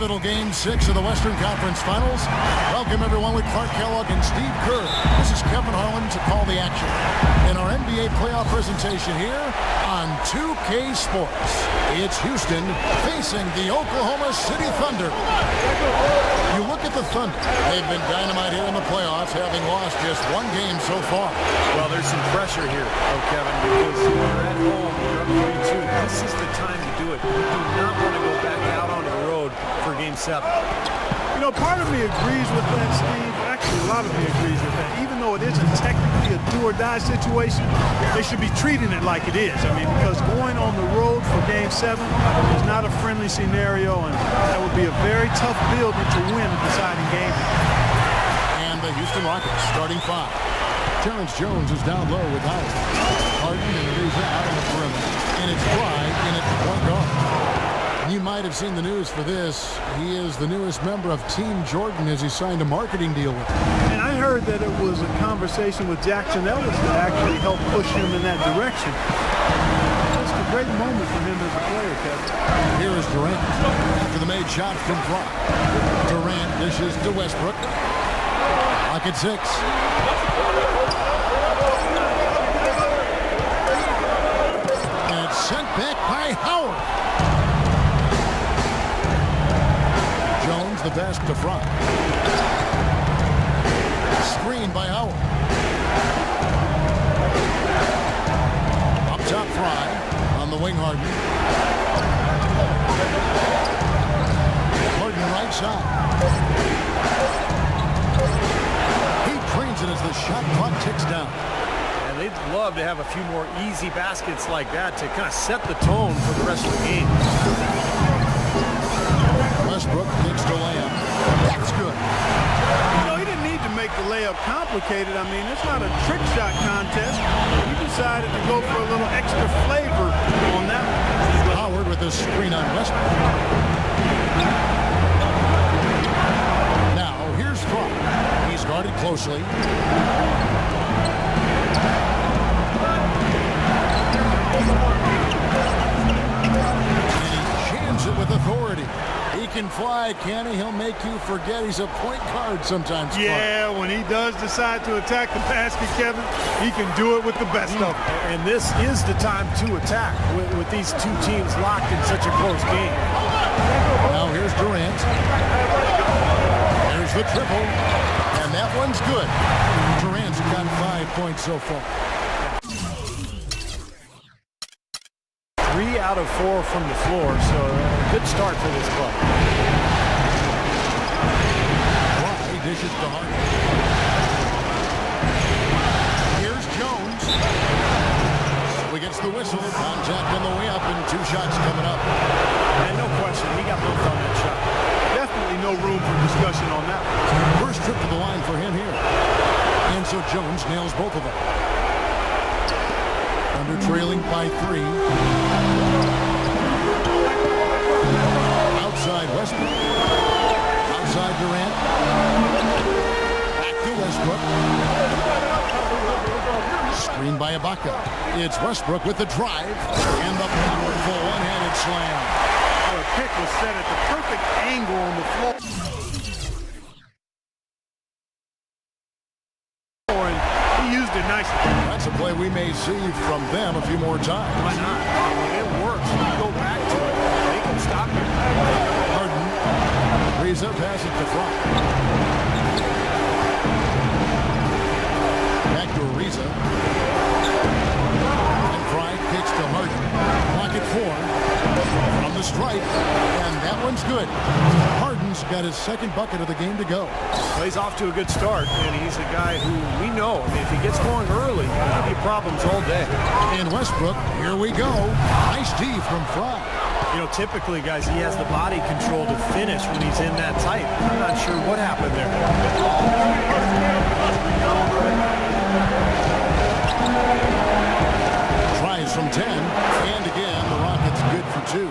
pivotal Game 6 of the Western Conference Finals. Welcome, everyone, with Clark Kellogg and Steve Kerr. This is Kevin Harlan to call the action in our NBA playoff presentation here on 2K Sports. It's Houston facing the Oklahoma City Thunder. You look at the Thunder. They've been dynamite here in the playoffs, having lost just one game so far. Well, there's some pressure here, Kevin, because you're at home, you're up 3-2. This is the time to do it. You do not want to go back out onto the road for Game 7. You know, part of me agrees with that, Steve. Actually, a lot of me agrees with that. Even though it isn't technically a do-or-die situation, they should be treating it like it is. I mean, because going on the road for Game 7 is not a friendly scenario, and that would be a very tough building to win a deciding game. And the Houston Rockets starting five. Terrence Jones is down low with Howard. Harden and Ariza out on the perimeter. And it's Fry in at point guard. You might have seen the news for this. He is the newest member of Team Jordan as he signed a marketing deal with him. And I heard that it was a conversation with Jackson Ellis that actually helped push him in that direction. Just a great moment for him as a player, Kevin. Here is Durant after the made shot from Fry. Durant dishes to Westbrook. Lock at 6. And it's sent back by Howard. Jones the best to Fry. Screen by Howard. Up top Fry on the wing Harden. Harden right side. He trains it as the shot clock ticks down. And they'd love to have a few more easy baskets like that to kind of set the tone for the rest of the game. Westbrook kicks to Lamb. That's good. You know, he didn't need to make the layup complicated. I mean, it's not a trick shot contest. He decided to go for a little extra flavor on that one. Howard with a screen on Westbrook. Now, here's Fry. He's guarded closely. And he jams it with authority. He can fly, can he? He'll make you forget he's a point guard sometimes. Yeah, when he does decide to attack the basket, Kevin, he can do it with the best of them. And this is the time to attack with these two teams locked in such a close game. Now here's Durant. There's the triple, and that one's good. Durant's got 5 points so far. 3 out of 4 from the floor, so a good start for this club. Fry dishes to Harden. Here's Jones. So he gets the whistle. Contact on the way up, and 2 shots coming up. And no question, he got both on that shot. Definitely no room for discussion on that one. First trip to the line for him here. And so Jones nails both of them. Under trailing by 3. Outside Westbrook. Outside Durant. Back to Westbrook. Screen by Ibaka. It's Westbrook with the drive. And the powerful one-handed slam. The pick was set at the perfect angle on the floor. And he used it nicely. That's a play we may see from them a few more times. Why not? It works. You go back to it. They can stop you. Harden. Ariza passes to Fry. Back to Ariza. And Fry kicks to Harden. Clock at 4. From the stripe. And that one's good. Harden's got his second bucket of the game to go. Well, he's off to a good start, and he's a guy who we know, I mean, if he gets going early, he'll give you problems all day. And Westbrook, here we go. Nice D from Fry. You know, typically, guys, he has the body control to finish when he's in that tight. I'm not sure what happened there. Tries from 10, and again, the Rockets good for 2.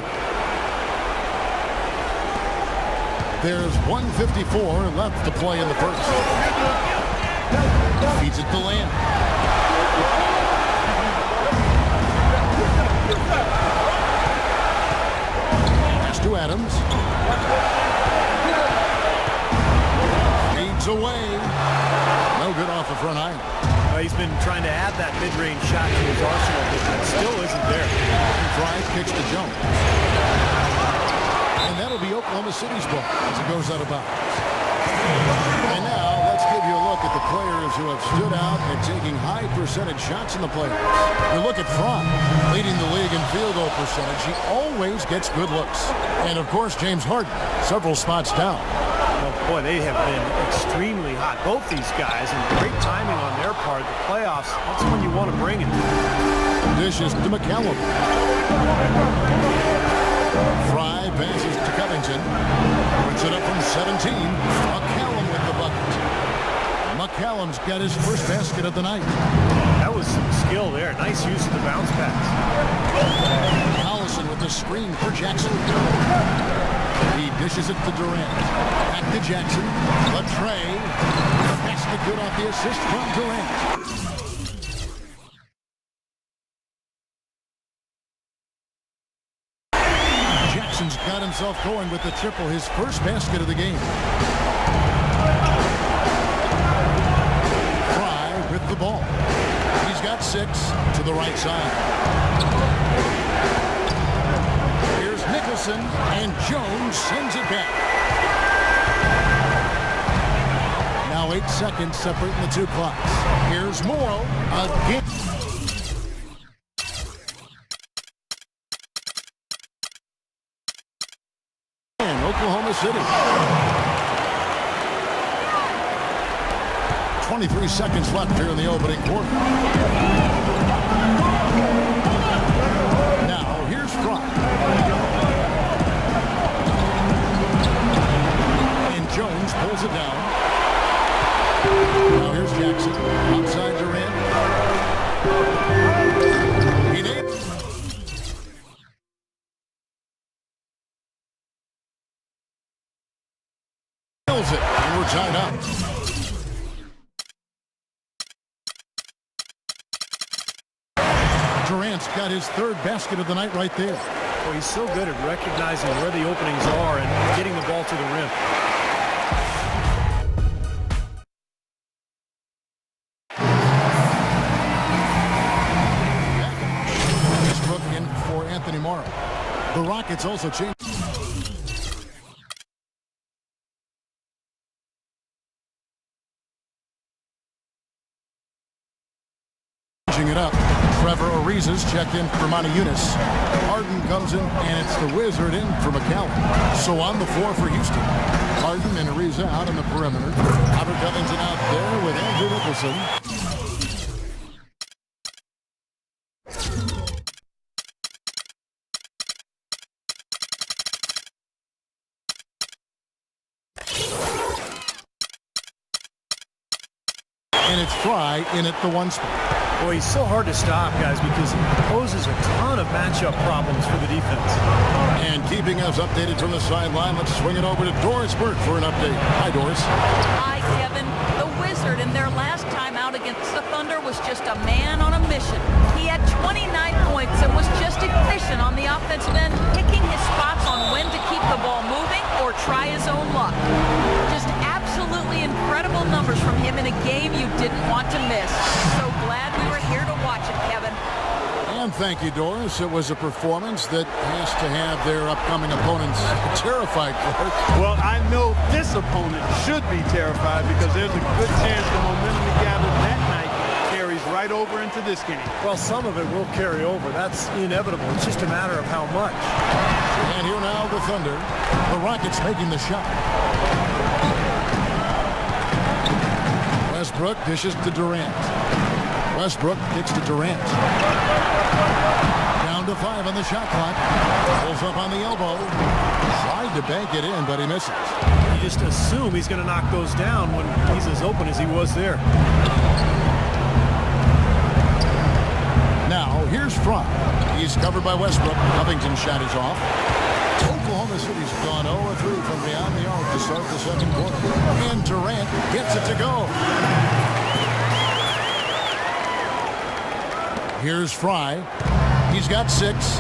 There's 1:54 left to play in the first. Feeds it to Lamb. Pass to Adams. It's away. No good off the front iron. He's been trying to add that mid-range shot to his arsenal, but that still isn't there. Fry kicks to Jones. And that'll be Oklahoma City's ball as it goes out of bounds. And now let's give you a look at the players who have stood out and taking high percentage shots in the playoffs. You look at Fry, leading the league in field goal percentage. He always gets good looks. And of course, James Harden, several spots down. Boy, they have been extremely hot, both these guys, and great timing on their part. The playoffs, that's when you want to bring it. Dishes to McCallum. Fry passes to Covington. Puts it up from 17. McCallum with the bucket. McCallum's got his first basket of the night. That was some skill there. Nice use of the bounce pass. Collison with the screen for Jackson. He dishes it to Durant. Back to Jackson. Latrey. Basket good off the assist from Durant. Jackson's got himself going with the triple, his first basket of the game. Fry with the ball. He's got 6 to the right side. Here's Nicholson, and Jones sends it back. Now 8 seconds separating the two clocks. Here's Morrow again. Oklahoma City. 23 seconds left here in the opening quarter. Now, here's Fry. And Jones pulls it down. Now, here's Jackson. Outside Durant. He nailed it. And we're tied up. Durant's got his third basket of the night right there. Well, he's so good at recognizing where the openings are and getting the ball to the rim. Westbrook in for Anthony Morrow. The Rockets also changed. It up. Trevor Ariza's checked in for Monty Eunice. Harden comes in, and it's the Wizard in for McCallum. So on the floor for Houston. Harden and Ariza out on the perimeter. Robert Covington out there with Andrew Nicholson. And it's Fry in at the 1 spot. Boy, he's so hard to stop, guys, because he poses a ton of matchup problems for the defense. And keeping us updated from the sideline, let's swing it over to Doris Burke for an update. Hi, Doris. Hi, Kevin. The Wizard in their last time out against the Thunder was just a man on a mission. He had 29 points and was just efficient on the offensive end, picking his spots on when to keep the ball moving or try his own luck. Just absolutely incredible numbers from him in a game you didn't want to miss. So glad we were here to watch it, Kevin. And thank you, Doris. It was a performance that has to have their upcoming opponents terrified, Clark. Well, I know this opponent should be terrified because there's a good chance the momentum he gathered that night carries right over into this game. Well, some of it will carry over. That's inevitable. It's just a matter of how much. And here now the Thunder. The Rockets making the shot. Westbrook dishes to Durant. Westbrook kicks to Durant. Down to 5 on the shot clock. Pulls up on the elbow. Tried to bank it in, but he misses. You just assume he's going to knock those down when he's as open as he was there. Now, here's Fry. He's covered by Westbrook. Covington's shot is off. Oklahoma City's gone 0-3 from beyond the arc to start the second quarter. And Durant gets it to go. Here's Fry. He's got 6.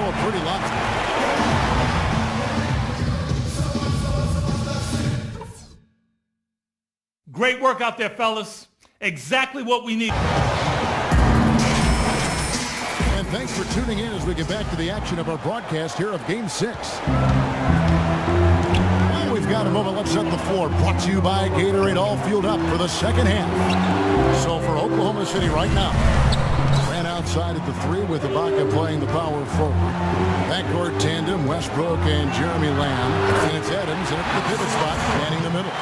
show a pretty lot. Great work out there, fellas. Exactly what we need. And thanks for tuning in as we get back to the action of our broadcast here of Game 6. Well, we've got a moment. Let's set the floor. Brought to you by Gatorade, all fueled up for the second half. So for Oklahoma City right now, ran outside at the 3 with Ibaka playing the power forward. Backcourt tandem, Westbrook and Jeremy Lamb. And it's Adams in the pivot spot, manning the middle.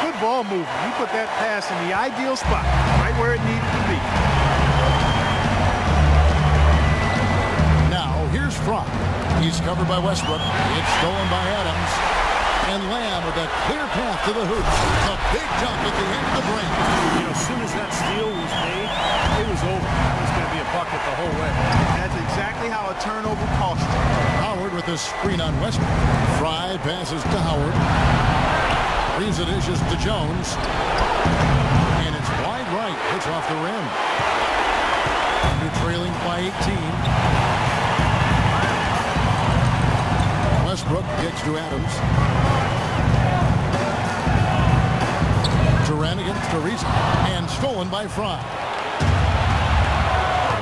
Good ball movement. He put that pass in the ideal spot, right where it needed to be. Now, here's Fromm. He's covered by Westbrook. It's stolen by Adams. And Lamb with a clear path to the hoop. A big jump at the end of the break. You know, as soon as that steal was made, it was over. It was going to be a bucket the whole way. That's exactly how a turnover costs you. Howard with a screen on Westbrook. Fry passes to Howard. Reads it dishes to Jones. And it's wide right. Hits off the rim. Under trailing by 18. Westbrook kicks to Adams. Durant against Ariza. And stolen by Fry.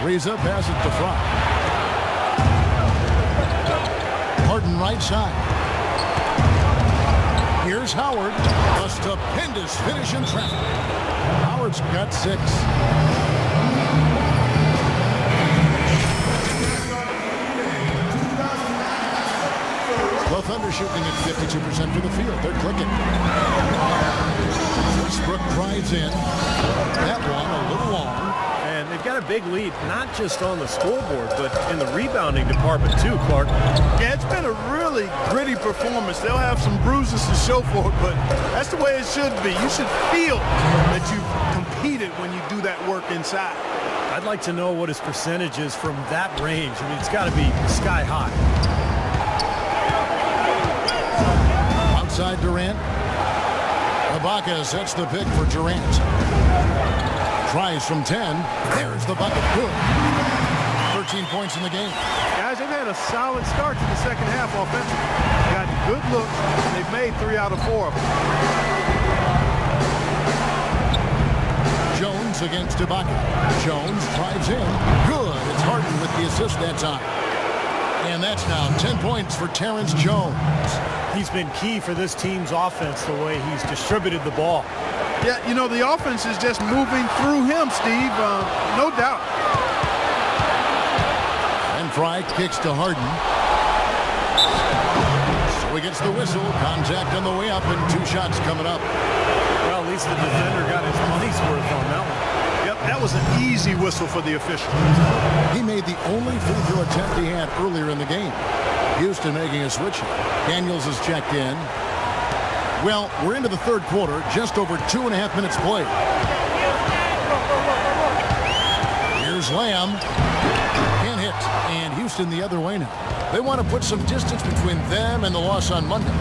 Ariza passes to Fry. Harden right side. Here's Howard. A stupendous finish in traffic. Howard's got 6. The Thunder shooting at 52% for the field. They're clicking. Westbrook drives in. That one a little long. And they've got a big lead, not just on the scoreboard, but in the rebounding department too, Clark. Yeah, it's been a really gritty performance. They'll have some bruises to show for it, but that's the way it should be. You should feel that you've competed when you do that work inside. I'd like to know what his percentage is from that range. I mean, it's got to be sky high. Outside Durant. Ibaka sets the pick for Durant. Tries from 10. There's the bucket. Good. 13 points in the game. Guys, they've had a solid start to the second half offensively. Got good looks, and they've made 3 out of 4 of them. Jones against Ibaka. Jones drives in. Good. It's Harden with the assist that time. And that's now 10 points for Terrence Jones. He's been key for this team's offense, the way he's distributed the ball. Yeah, you know, the offense is just moving through him, Steve, no doubt. And Fry kicks to Harden. So he gets the whistle. Contact on the way up and 2 shots coming up. Well, at least the defender got his money's worth on that one. Yep, that was an easy whistle for the official. He made the only free throw attempt he had earlier in the game. Houston making a switch. Daniels has checked in. Well, we're into the third quarter, just over 2.5 minutes played. Here's Lamb. Can't hit. And Houston the other way now. They want to put some distance between them and the loss on Monday.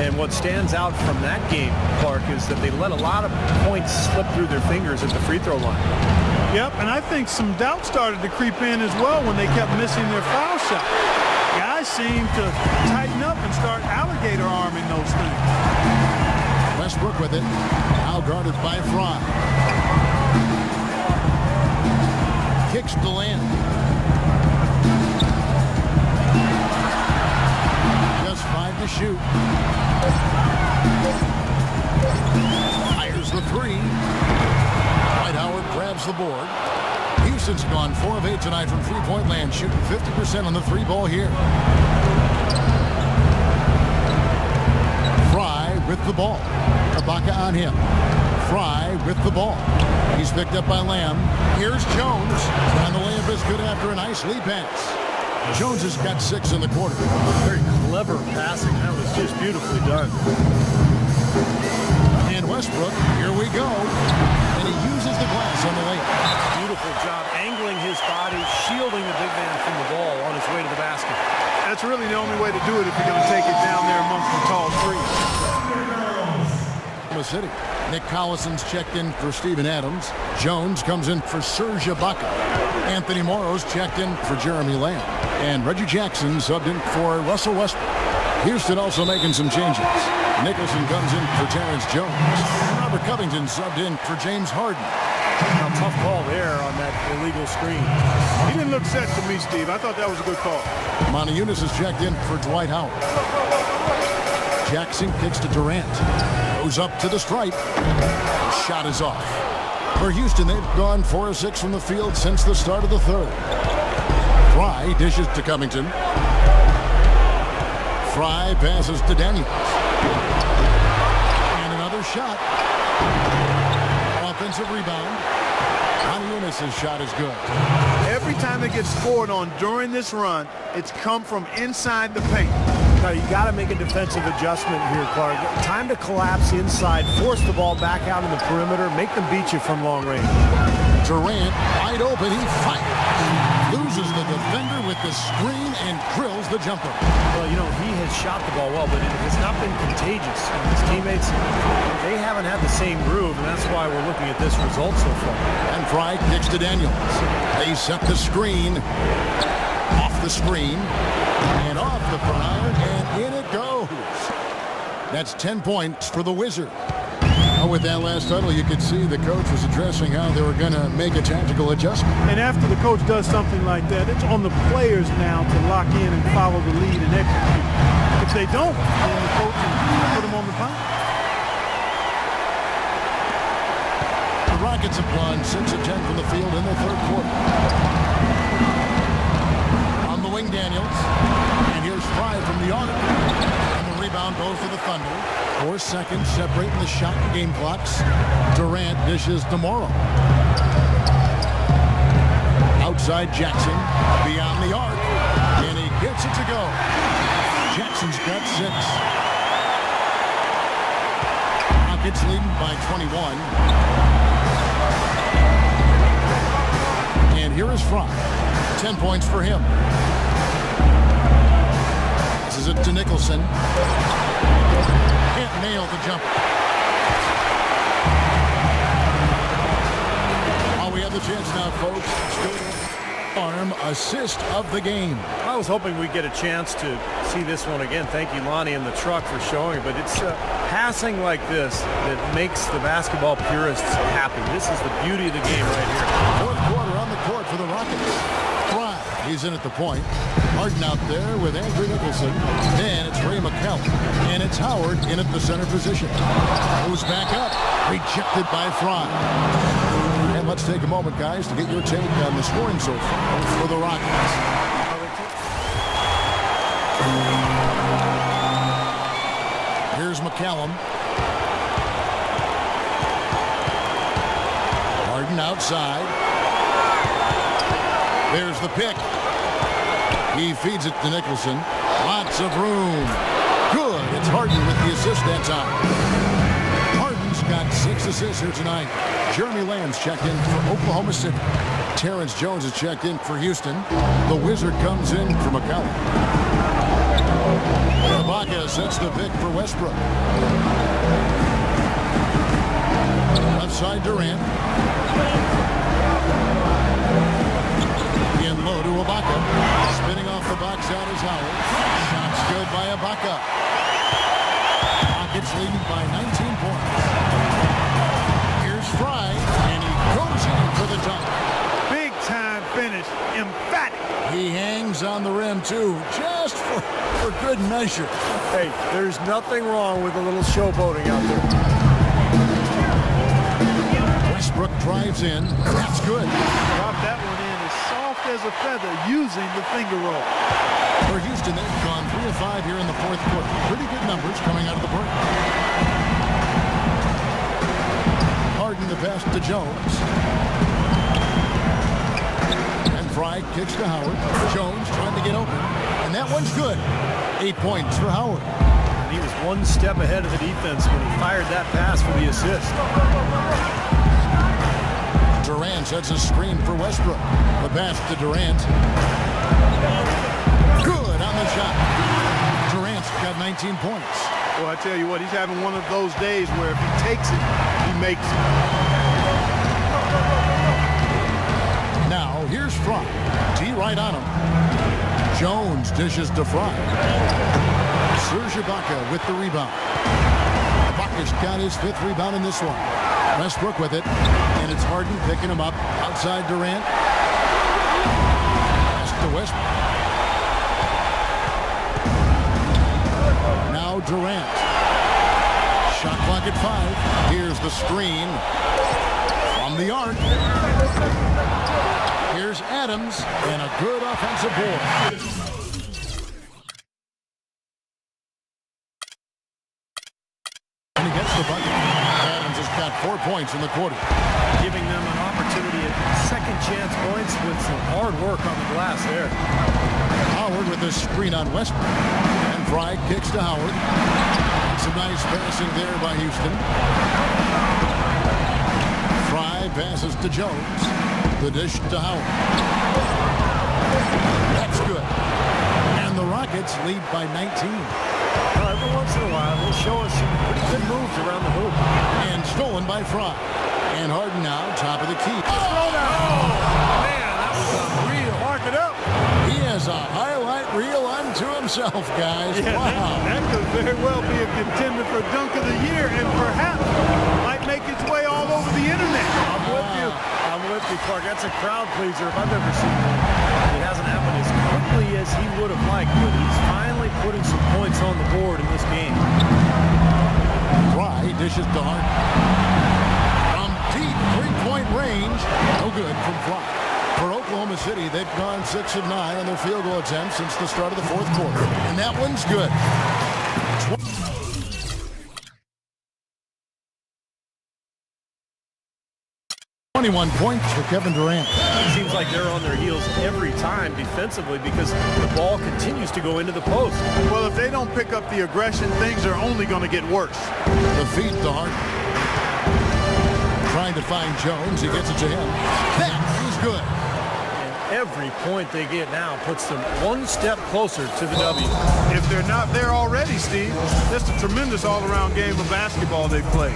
And what stands out from that game, Clark, is that they let a lot of points slip through their fingers at the free throw line. Yep, and I think some doubt started to creep in as well when they kept missing their foul shot. Guys seem to tighten up and start alligator arming those things. Westbrook with it. Now guarded by Fry. Kicks to Lamb. Just 5 to shoot. Fires the 3. Dwight Howard grabs the board. Houston's gone 4 of 8 tonight from three-point land, shooting 50% on the 3-ball here. Fry with the ball. Ibaka on him. Fry with the ball. He's picked up by Lamb. Here's Jones. And the layup is good after a nice lead pass. Jones has got 6 in the quarter. Very clever passing. That was just beautifully done. And Westbrook, here we go. And he uses the glass on the layup. Beautiful job angling his body, shielding the big man from the ball on his way to the basket. That's really the only way to do it if you're going to take it down there amongst the tall trees. City. Nick Collison's checked in for Steven Adams. Jones comes in for Serge Ibaka. Anthony Morrow's checked in for Jeremy Lamb. And Reggie Jackson subbed in for Russell Westbrook. Houston also making some changes. Nicholson comes in for Terrence Jones. And Robert Covington subbed in for James Harden. Now, tough call there on that illegal screen. He didn't look set to me, Steve. I thought that was a good call. Monty Eunice is checked in for Dwight Howard. Jackson kicks to Durant. Goes up to the stripe. The shot is off. For Houston, they've gone 4 of 6 from the field since the start of the third. Fry dishes to Covington. Fry passes to Daniels. And another shot. Offensive rebound. Monty Eunice's shot is good. Every time they get scored on during this run, it's come from inside the paint. Now, you got to make a defensive adjustment here, Clark. Time to collapse inside, force the ball back out in the perimeter, make them beat you from long range. Durant, wide open, he fires. Loses the defender with the screen and drills the jumper. Well, you know, he has shot the ball well, but it has not been contagious. His teammates, they haven't had the same groove, and that's why we're looking at this result so far. And Fry kicks to Daniels. They set the screen. Off the screen. And off the Fry, and in it goes. That's 10 points for the Wizard. With that last huddle, you could see the coach was addressing how they were going to make a tactical adjustment. And after the coach does something like that, it's on the players now to lock in and follow the lead and execute. If they don't, then the coach will put them on the pound. The Rockets have gone 6 of 10 from the field in the third quarter. On the wing, Daniels. And here's Fry from the arc. And the rebound goes to the Thunder. 4 seconds separating the shot and game clocks. Durant dishes to Morrow. Outside Jackson, beyond the arc, and he gets it to go. Jackson's got 6. Rockets leading by 21. And here is Fry. 10 points for him. This is it to Nicholson. Can't nail the jumper. Oh, we have the chance now, folks. Arm assist of the game. I was hoping we'd get a chance to see this one again. Thank you, Lonnie, and the truck for showing it. But it's passing like this that makes the basketball purists happy. This is the beauty of the game right here. Fourth quarter on the court for the Rockets. Fry, he's in at the point. Harden out there with Andrew Nicholson. Then it's Ray McCallum. And it's Howard in at the center position. Goes back up. Rejected by Fry. And let's take a moment, guys, to get your take on the scoring so far for the Rockets. Here's McCallum. Harden outside. There's the pick. He feeds it to Nicholson. Lots of room. Good. It's Harden with the assist that time. Harden's got 6 assists here tonight. Jeremy Lamb's checked in for Oklahoma City. Terrence Jones is checked in for Houston. The Wizard comes in for McCallum. Ibaka sets the pick for Westbrook. Left side Durant. In low to Ibaka. Spinning off the box out is Howard. Shots good by Ibaka. Rockets leading by 19 points. Here's Fry, and he goes in for the dunk. Big time finish. Emphatic. He hangs on the rim, too, just for good measure. Hey, there's nothing wrong with a little showboating out there. Westbrook drives in. That's good. Drop that one in as soft as a feather using the finger roll. For Houston, they've gone 3 of 5 here in the fourth quarter. Pretty good numbers coming out of the break. Harden the pass to Jones. And Fry kicks to Howard. Jones trying to get open. And that one's good. 8 points for Howard. And he was one step ahead of the defense when he fired that pass for the assist. Durant sets a screen for Westbrook. The pass to Durant. Good on the shot. Durant's got 19 points. Well, I tell you what, he's having one of those days where if he takes it, he makes it. Now, here's Fry. T right on him. Jones dishes to Fry. Serge Ibaka with the rebound. Ibaka's got his 5th rebound in this one. Westbrook with it, and it's Harden picking him up outside Durant. Pass to Westbrook. Now Durant. Shot clock at 5. Here's the screen from the arc. Here's Adams, and a good offensive board. And he gets the bucket. Adams has got 4 points in the quarter. Giving them an opportunity at second chance points with some hard work on the glass there. Howard with the screen on Westbrook. And Fry kicks to Howard. Some nice passing there by Houston. Fry passes to Jones. The dish to Howard. That's good. And the Rockets lead by 19. Well, every once in a while, they'll show us some pretty good moves around the hoop. And stolen by Fry. And Harden now, top of the key. Oh, man, that was unreal. Mark it up. He has a highlight reel unto himself, guys. Yeah, wow. that could very well be a contender for Dunk of the Year, and perhaps might make its way all over the internet. I'm with you. I'm with you, Clark. That's a crowd pleaser if I've ever seen one. It hasn't happened as quickly as he would have liked, but he's finally putting some points on the board in this game. Fry dishes to Harden. From deep three-point range. No good from Fry. For Oklahoma City, they've gone 6 of 9 on their field goal attempts since the start of the 4th quarter. And that one's good. 21 points for Kevin Durant. It seems like they're on their heels every time defensively because the ball continues to go into the post. Well, if they don't pick up the aggression, things are only going to get worse. The feed to Harden. Trying to find Jones. He gets it to him. That is good. And every point they get now puts them one step closer to the W. If they're not there already, Steve, that's a tremendous all-around game of basketball they've played.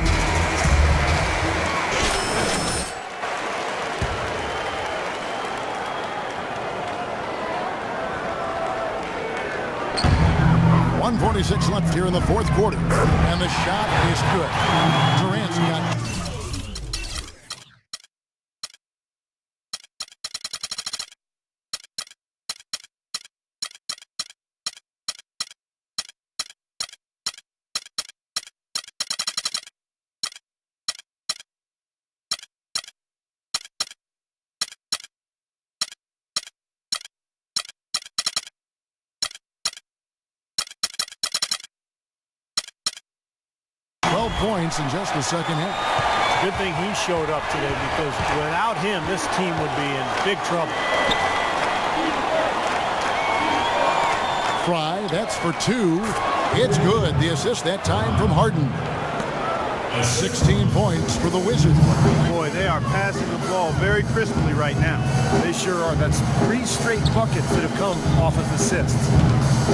.46 left here in the 4th quarter. And the shot is good. Durant's got... points in just the second half. Good thing he showed up today because without him, this team would be in big trouble. Fry, that's for 2. It's good. The assist that time from Harden. 16 points for the Wizards. Boy, they are passing the ball very crisply right now. They sure are. That's 3 straight buckets that have come off of assists.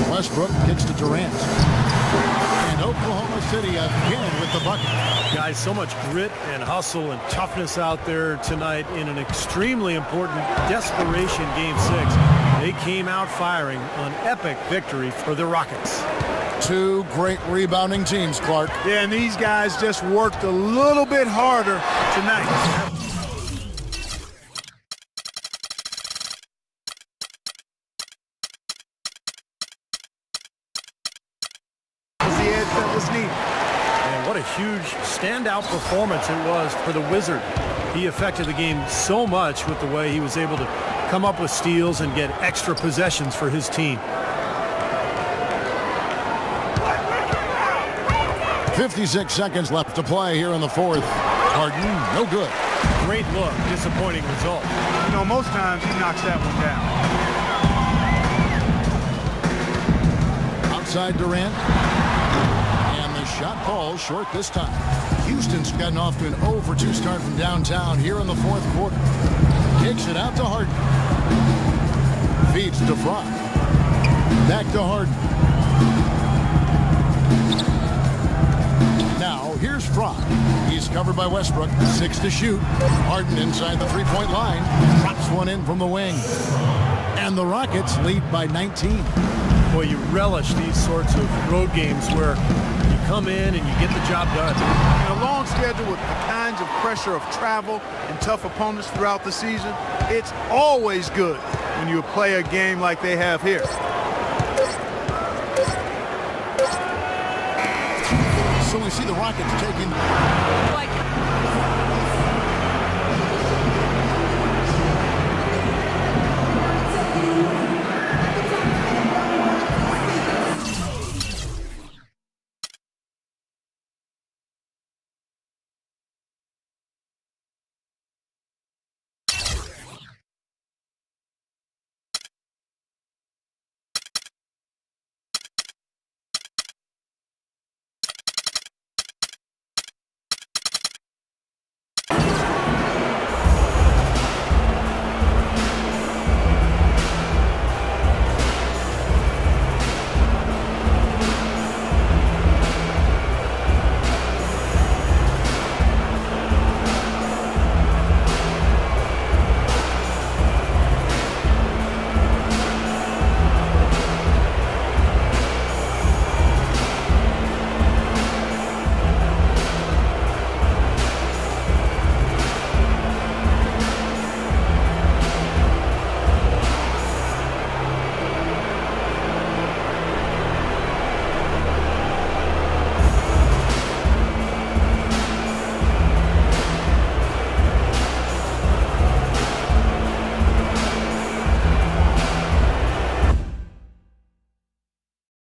Westbrook kicks to Durant. And Oklahoma City again with the bucket. Guys, so much grit and hustle and toughness out there tonight in an extremely important desperation Game 6. They came out firing an epic victory for the Rockets. 2 great rebounding teams, Clark. Yeah, and these guys just worked a little bit harder tonight. And what a huge standout performance it was for the Wizard. He affected the game so much with the way he was able to come up with steals and get extra possessions for his team. 56 seconds left to play here in the 4th. Harden, no good. Great look, disappointing result. You know, most times he knocks that one down. Outside Durant. And the shot falls short this time. Houston's gotten off to an 0-for-2 start from downtown here in the 4th quarter. Kicks it out to Harden. Feeds to Fry. Back to Harden. Now, here's Fry. He's covered by Westbrook. 6 to shoot. Harden inside the 3-point line. Drops one in from the wing. And the Rockets lead by 19. Boy, you relish these sorts of road games where you come in and you get the job done. In a long schedule with the kinds of pressure of travel and tough opponents throughout the season, it's always good when you play a game like they have here. So we see the Rockets taking... Like